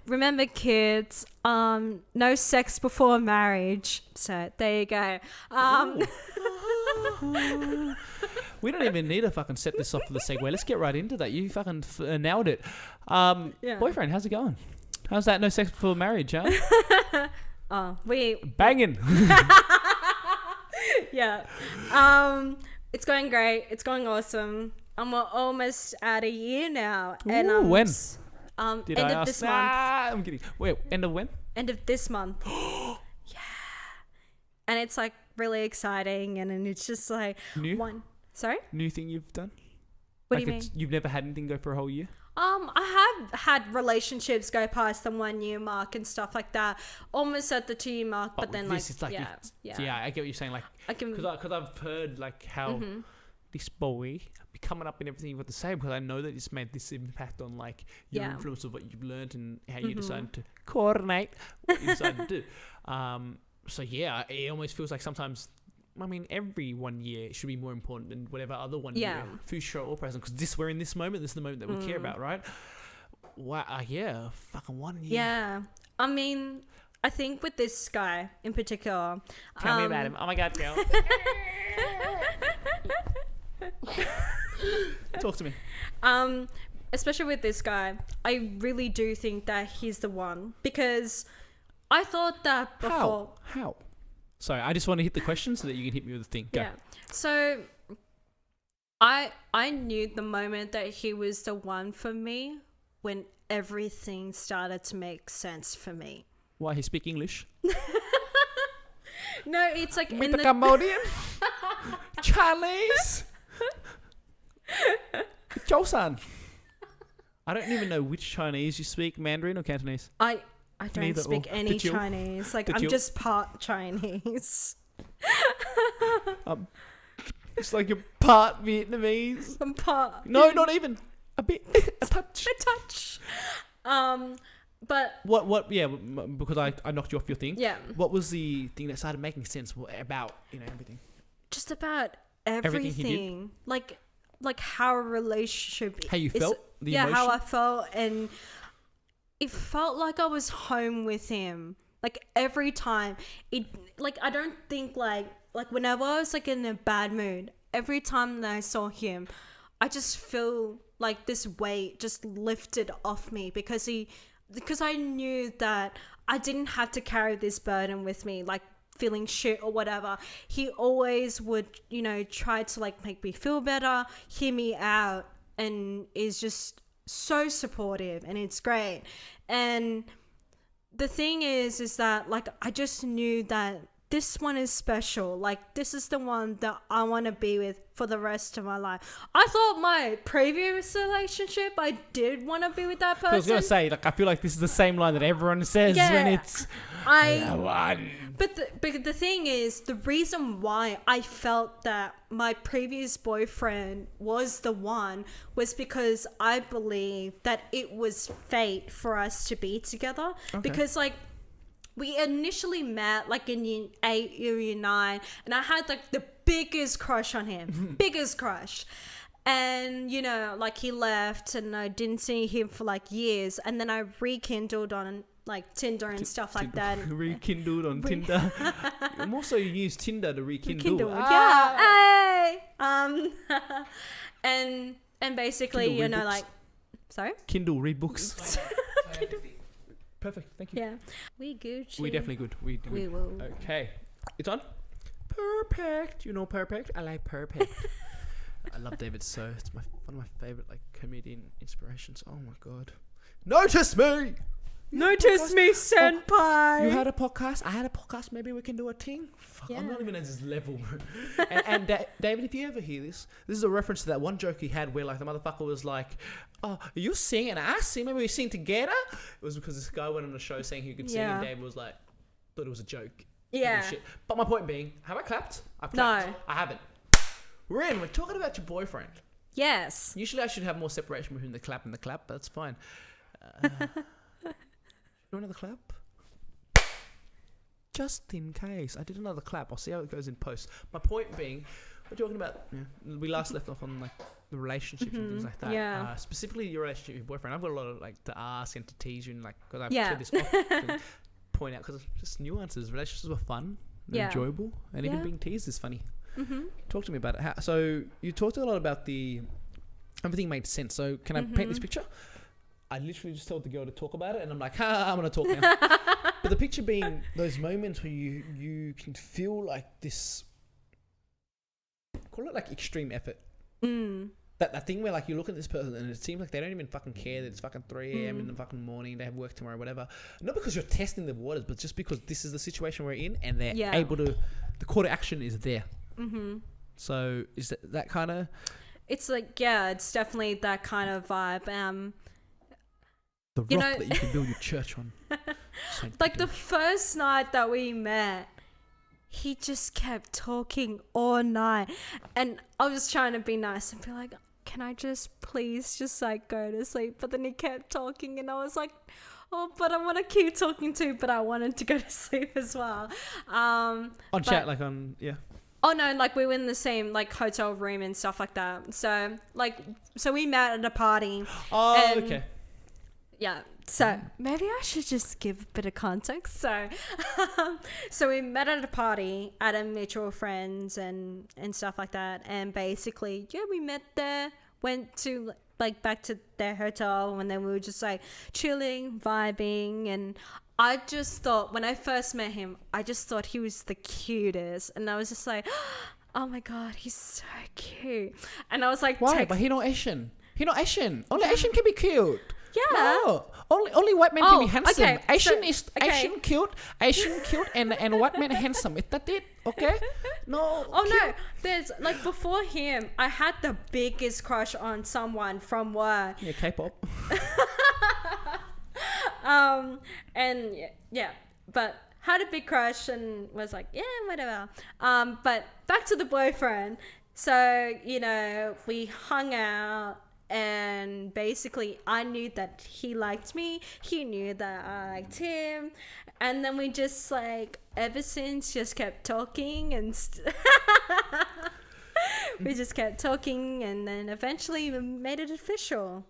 remember, kids, no sex before marriage. So there you go. We don't even need to fucking set this off for the segue. Let's get right into that. You fucking nailed it. Boyfriend, how's it going? How's that no sex before marriage, huh? We banging. Yeah. It's going great. It's going awesome. I'm almost at a year now. And when? End of this month. I'm kidding. Wait, end of when? End of this month. Yeah. And it's like really exciting, and it's just like Sorry? New thing you've done? What do you mean? You've never had anything go for a whole year? I have had relationships go past the 1 year mark and stuff like that, almost at the 2 year mark, but then this is yeah, I get what you're saying. Like, because I've heard like how this boy be coming up in everything you've got to say, because I know that it's made this impact on like your influence of what you've learned and how you decided to coordinate what you decided to do. So yeah, it almost feels like sometimes. I mean, every 1 year should be more important than whatever other 1 year, future or present. Because we're in this moment. This is the moment that we care about, right? Wow, yeah, fucking 1 year. Yeah, I mean, I think with this guy in particular. Tell me about him. Oh my god, girl. Talk to me. Especially with this guy, I really do think that he's the one, because I thought that before. How? Sorry, I just want to hit the question so that you can hit me with the thing. Go. Yeah. So I knew the moment that he was the one for me when everything started to make sense for me. Why, he speak English? No, it's like in the Cambodian, Chinese, Joseon. I don't even know which Chinese you speak, Mandarin or Cantonese. I don't speak any Chinese. Like, I'm just part Chinese. It's like you're part Vietnamese. I'm part. No, not even. A bit. A touch. A touch. But what? Yeah, because I knocked you off your thing. Yeah. What was the thing that started making sense about everything? Just about everything. Like how a relationship. How you felt. The emotion? How I felt, and it felt like I was home with him. Like every time, I don't think like whenever I was like in a bad mood, every time that I saw him, I just feel like this weight just lifted off me, because I knew that I didn't have to carry this burden with me, like feeling shit or whatever. He always would, try to like make me feel better, hear me out, and is just so supportive, and it's great. And the thing is that like I just knew that this one is special. Like, this is the one that I want to be with for the rest of my life. I thought my previous relationship, I did want to be with that person. I was gonna say, like, I feel like this is the same line that everyone says when it's the one. But the thing is, the reason why I felt that my previous boyfriend was the one was because I believe that it was fate for us to be together. Okay. Because like, we initially met like in year 8, year 9, and I had like the biggest crush on him. Biggest crush. And, like he left and I didn't see him for like years. And then I rekindled on like Tinder and stuff like that. Rekindled on Tinder. Also, you use Tinder to rekindle. Yeah. Hey. And basically, Kindle, like, sorry? Kindle, read books. Kindle. Perfect. Thank you. Yeah. We Gucci. We definitely good. We will. Okay. It's on. Perfect. You know perfect? I like perfect. I love David So. It's one of my favorite like comedian inspirations. Oh my god. Notice me. Notice me, senpai. You had a podcast. I had a podcast. Maybe we can do a thing. Fuck, yeah. I'm not even at this level. and David, if you ever hear this is a reference to that one joke he had where like the motherfucker was like, "Oh, you sing and I sing. Maybe we sing together." It was because this guy went on a show saying he could sing, and David was like, thought it was a joke. Yeah. Shit. But my point being, have I clapped? I've clapped. No. I haven't. We're talking about your boyfriend. Yes. Usually I should have more separation between the clap and the clap, but that's fine. Do another clap? Just in case. I did another clap. I'll see how it goes in post. My point being, we're talking about. Yeah, we last left off on like the relationships and things like that. Yeah. Specifically your relationship with your boyfriend. I've got a lot of like to ask and to tease you and like because I've Yeah. said this often, point out because it's just nuances. Relationships are fun, and Yeah. enjoyable, and even Yeah. being teased is funny. Mm-hmm. Talk to me about it. So you talked a lot about everything made sense. So can I paint this picture? I literally just told the girl to talk about it, and I'm like, I'm gonna talk now. But the picture being those moments where you can feel like this, call it like extreme effort. That thing where like you look at this person and it seems like they don't even fucking care that it's fucking 3 a.m. in the fucking morning, they have work tomorrow, whatever. Not because you're testing the waters, but just because this is the situation we're in and they're able to, the call to action is there. So is that kind of... It's like, yeah, it's definitely that kind of vibe. The rock that you can build your church on. Like the first night that we met, he just kept talking all night. And I was trying to be nice and be like, can I just please just like go to sleep? But then he kept talking and I was like, oh, but I want to keep talking too, but I wanted to go to sleep as well. Chat, like on, yeah. Oh no, like we were in the same like hotel room and stuff like that. So we met at a party. Oh, okay. Yeah. So maybe I should just give a bit of context. So, so we met at a party at a mutual friends and stuff like that. And basically, yeah, we met there, went to like back to their hotel, and then we were just like chilling, vibing. And I just thought when I first met him, I just thought he was the cutest. And I was just like, oh my God, he's so cute. And I was like, why? But he not Asian. He not Asian. Only Asian can be cute. Yeah. No, only white men can be handsome. Okay. Asian So- is okay. Asian cute, and white men handsome. Is that it? Okay. No. Oh cute. no, there's like before him, I had the biggest crush on someone from work. Yeah, K-pop. And yeah, but had a big crush and was like, yeah, whatever. But back to the boyfriend. So, you know, we hung out and basically I knew that he liked me. He knew that I liked him. And then we just like, ever since, just kept talking and we just kept talking and then eventually we made it official.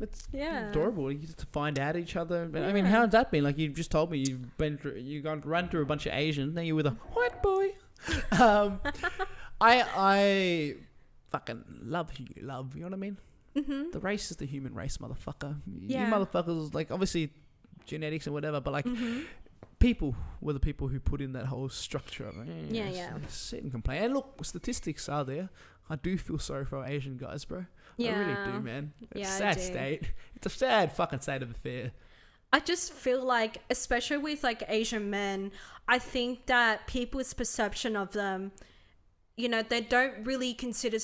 It's Yeah. adorable. You get to find out each other. But, I mean, how's that been? Like you just told me you run through a bunch of Asians. Now you're with a white boy. I fucking love who you love. You know what I mean? Mm-hmm. The race is the human race, motherfucker. Yeah. You motherfuckers, like obviously genetics and whatever, but like people were the people who put in that whole structure. Yeah. Sit and complain. And look, statistics are there. I do feel sorry for our Asian guys, bro. Yeah. I really do, man. It's Yeah, a I sad do. state. It's a sad fucking state of affair. I just feel like, especially with like Asian men, I think that people's perception of them, you know, they don't really consider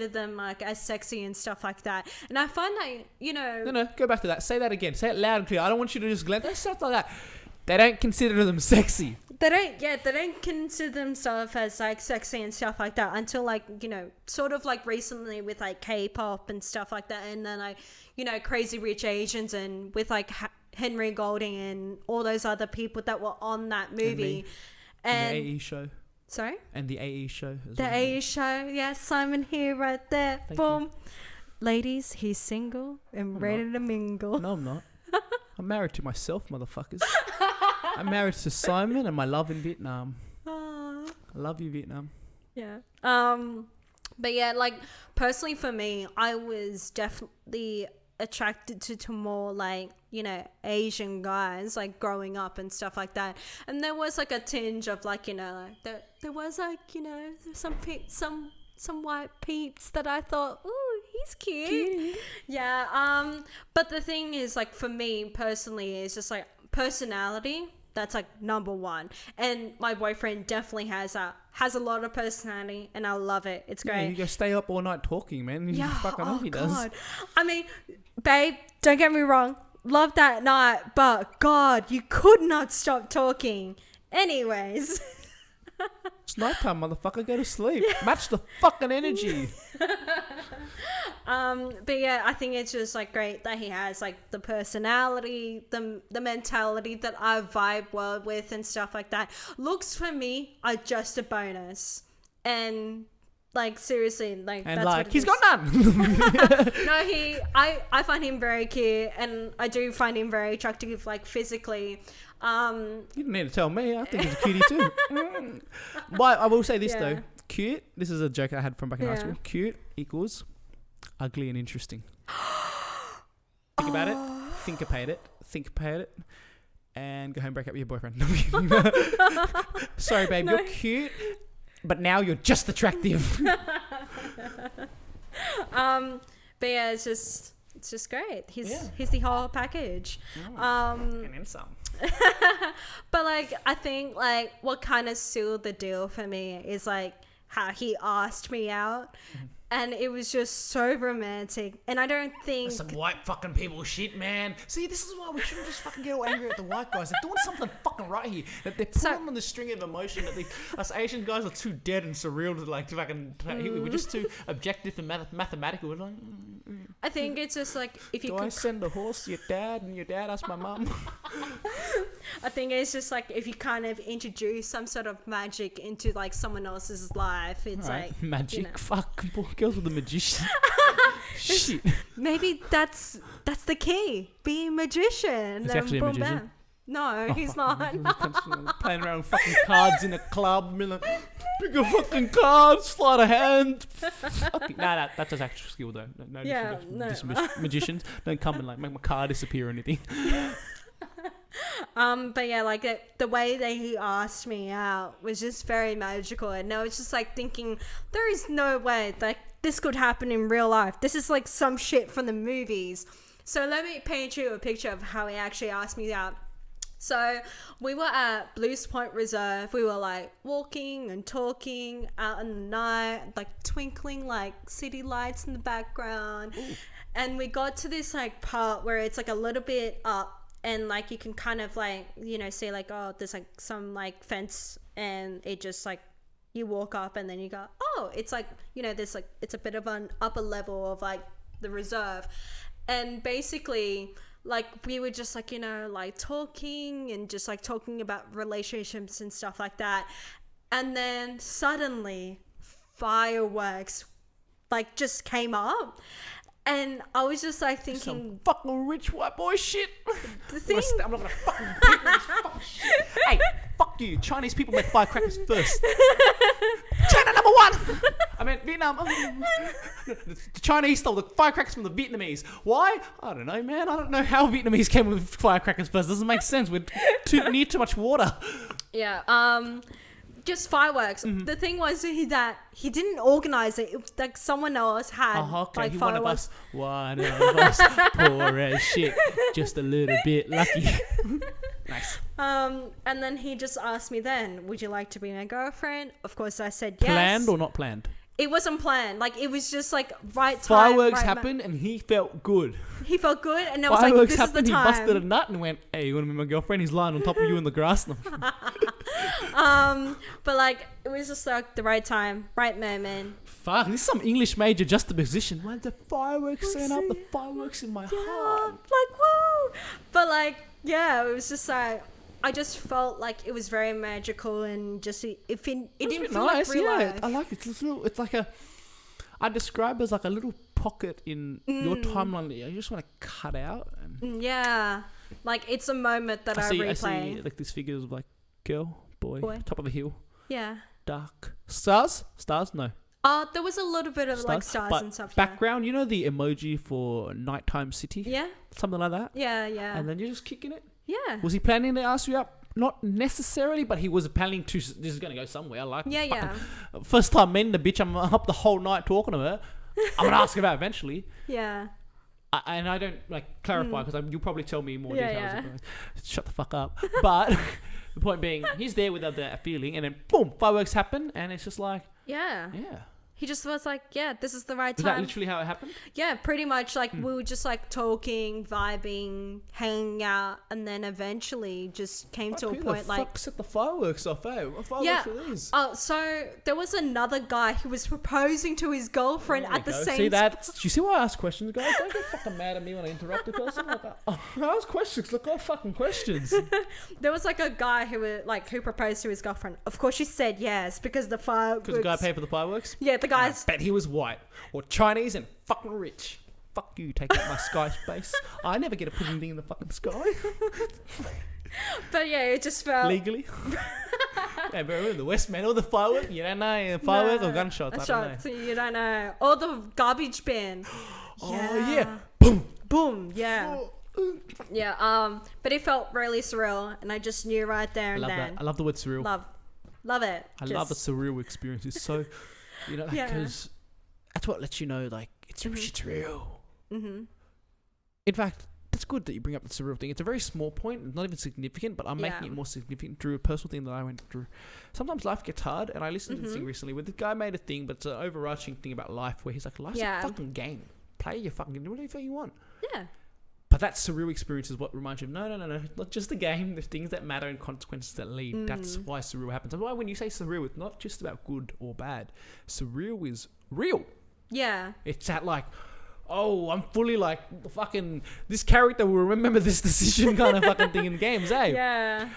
them like as sexy and stuff like that. And I find that, you know, No, go back to that. Say that again. Say it loud and clear. I don't want you to just glance stuff like that. They don't consider them sexy. they don't consider themselves as like sexy and stuff like that until like, you know, sort of like recently with like K-pop and stuff like that. And then like, you know, Crazy Rich Asians and with like Henry Golding and all those other people that were on that movie. And the AE show. Sorry? And the AE show as The well. AE show, yeah, Simon here, right there. Thank Boom. Ladies, he's single and ready to mingle. No, I'm not. I'm married to myself, motherfuckers. I'm married to Simon and my love in Vietnam. Ah, I love you, Vietnam. yeah. But yeah, like personally for me, I was definitely attracted to more like, you know, Asian guys, like growing up and stuff like that. And there was like a tinge of like, you know, like there was like, you know, some white peeps that I thought, ooh, he's cute. Yeah. But the thing is, like for me personally, is just like personality. That's like number one. And my boyfriend definitely has a lot of personality, and I love it. It's great. Yeah, you go stay up all night talking, man. You fucking know he does. I mean, babe, don't get me wrong. Love that night, but God, you could not stop talking. Anyways. It's nighttime, motherfucker. Go to sleep. Match the fucking energy. But yeah, I think it's just like great that he has like the personality, the mentality that I vibe well with and stuff like that. Looks for me are just a bonus, and like seriously, like And that's like what he's is. got none. No, I find him very cute, and I do find him very attractive, like physically. You didn't need to tell me. I think he's a cutie too. But I will say this though. Cute. This is a joke I had from back in high school. Cute equals ugly and interesting. Think about it. Think about it. And go home, break up with your boyfriend. Sorry, babe. No. You're cute, but now you're just attractive. But yeah, it's just great. He's the whole package. And then some. But like I think like what kind of sealed the deal for me is like how he asked me out, and it was just so romantic. And I don't think that's some white fucking people shit, man. See, this is why we shouldn't just fucking get all angry at the white guys. They're doing something fucking right here. That they're pulling on the string of emotion. That us Asian guys are too dead and surreal to like to fucking. We're just too objective and mathematical. We're like. I think it's just like if you do I send a horse to your dad and your dad asks my mum? I think it's just like if you kind of introduce some sort of magic into like someone else's life, it's right. Like magic. You know. Fuck, girls with a magician. Shit. Maybe that's the key. Be a magician. He's actually a magician. Bam. No, he's not. Playing around with fucking cards in a club. Like, pick a fucking card, slide a hand. Nah, that's just actual skill though. No, magicians don't come and like make my card disappear or anything. But yeah, like the way that he asked me out was just very magical, and I was just like thinking, there is no way like this could happen in real life. This is like some shit from the movies. So let me paint you a picture of how he actually asked me out. So we were at Blues Point Reserve. We were like walking and talking out in the night, like twinkling like city lights in the background. Ooh. And we got to this like part where it's like a little bit up, and like you can kind of like, you know, see like, oh, there's like some like fence, and it just like you walk up and then you go, oh, it's like, you know, there's like, it's a bit of an upper level of like the reserve. And basically like we were just like, you know, like talking and just like talking about relationships and stuff like that. And then suddenly fireworks like just came up. And I was just like thinking, some fucking rich white boy shit. The thing, I'm not gonna fucking pick this fucking shit. Hey, fuck you. Chinese people make firecrackers first. China number one. I mean Vietnam. The Chinese stole the firecrackers from the Vietnamese. Why? I don't know, man. I don't know how Vietnamese came with firecrackers first. Doesn't make sense. We're near too much water. Yeah. Just fireworks. Mm-hmm. The thing was that he didn't organize it. It was like someone else had okay. like He fireworks. One of us, poor as shit, just a little bit lucky. Nice. And then he just asked me then, would you like to be my girlfriend? Of course I said yes. Planned or not planned? It wasn't planned. Like it was just like right time. Fireworks happened and he felt good. He felt good, and I was like, this happened, is the time. He busted a nut and went, hey, you want to be my girlfriend? He's lying on top of you in the grass. But like it was just like the right time, right moment. Fuck, this is some English major juxtaposition. Why the fireworks set up? The fireworks in my heart. Like woo! But like yeah, it was just like I just felt like it was very magical, and just it didn't feel nice, like real life. I like it. It's like a. I describe it as like a little pocket in your timeline that you just want to cut out. And yeah, like it's a moment that I replay. I see like these figures of like girl, boy, top of a hill. Yeah. Dark stars. No. There was a little bit of like stars and stuff. Background, you know the emoji for nighttime city? Yeah. Something like that? Yeah, yeah. And then you're just kicking it? Yeah. Was he planning to ask you up? Not necessarily, but he was planning to. This is going to go somewhere. Like, yeah. First time meeting the bitch, I'm up the whole night talking to her. I'm going to ask her about eventually. Yeah. And I don't like clarify because you'll probably tell me more details. Yeah. Shut the fuck up. But the point being, he's there with that feeling, and then boom, fireworks happen, and it's just like, yeah. he just was like, yeah, this is the right Is time. that literally how it happened? Yeah, pretty much. Like we were just like talking, vibing, hanging out, and then eventually just came to a point like, fuck set the fireworks off, eh? What fireworks are these? Oh, so there was another guy who was proposing to his girlfriend at the same. See that? Do you see why I ask questions, guys? Don't get fucking mad at me when I interrupt a person. Like, I ask questions. Look, I fucking questions. There was like a guy who proposed to his girlfriend. Of course, she said yes because the fireworks. Because the guy paid for the fireworks. Yeah, the guy's. I bet he was white or Chinese and fucking rich. Fuck you, take out my sky space. I never get to put anything in the fucking sky. But yeah, it just felt legally. Yeah, but remember the West, man, all the fireworks. You don't know fireworks or gunshots. I don't know. You don't know. Or the garbage bin. Oh yeah, boom, boom. Yeah. Yeah. But it felt really surreal, and I just knew right there and then. I love the word surreal. Love it. I love a surreal experience. It's so, because that's what lets you know, like, it's real. Mm-hmm. In fact, that's good that you bring up the surreal thing. It's a very small point, it's not even significant, but I'm making it more significant through a personal thing that I went through. Sometimes life gets hard, and I listened to this thing recently where the guy made a thing, but it's an overarching thing about life where he's like, life's a fucking game. Play your fucking game. Do whatever you want. Yeah. But that surreal experience is what reminds you of, no, not just a game, there's things that matter and consequences that lead. That's why surreal happens. That's why when you say surreal, it's not just about good or bad. Surreal is real. Yeah. It's at like, oh, I'm fully like fucking, this character will remember this decision kind of fucking thing in games, eh? Yeah.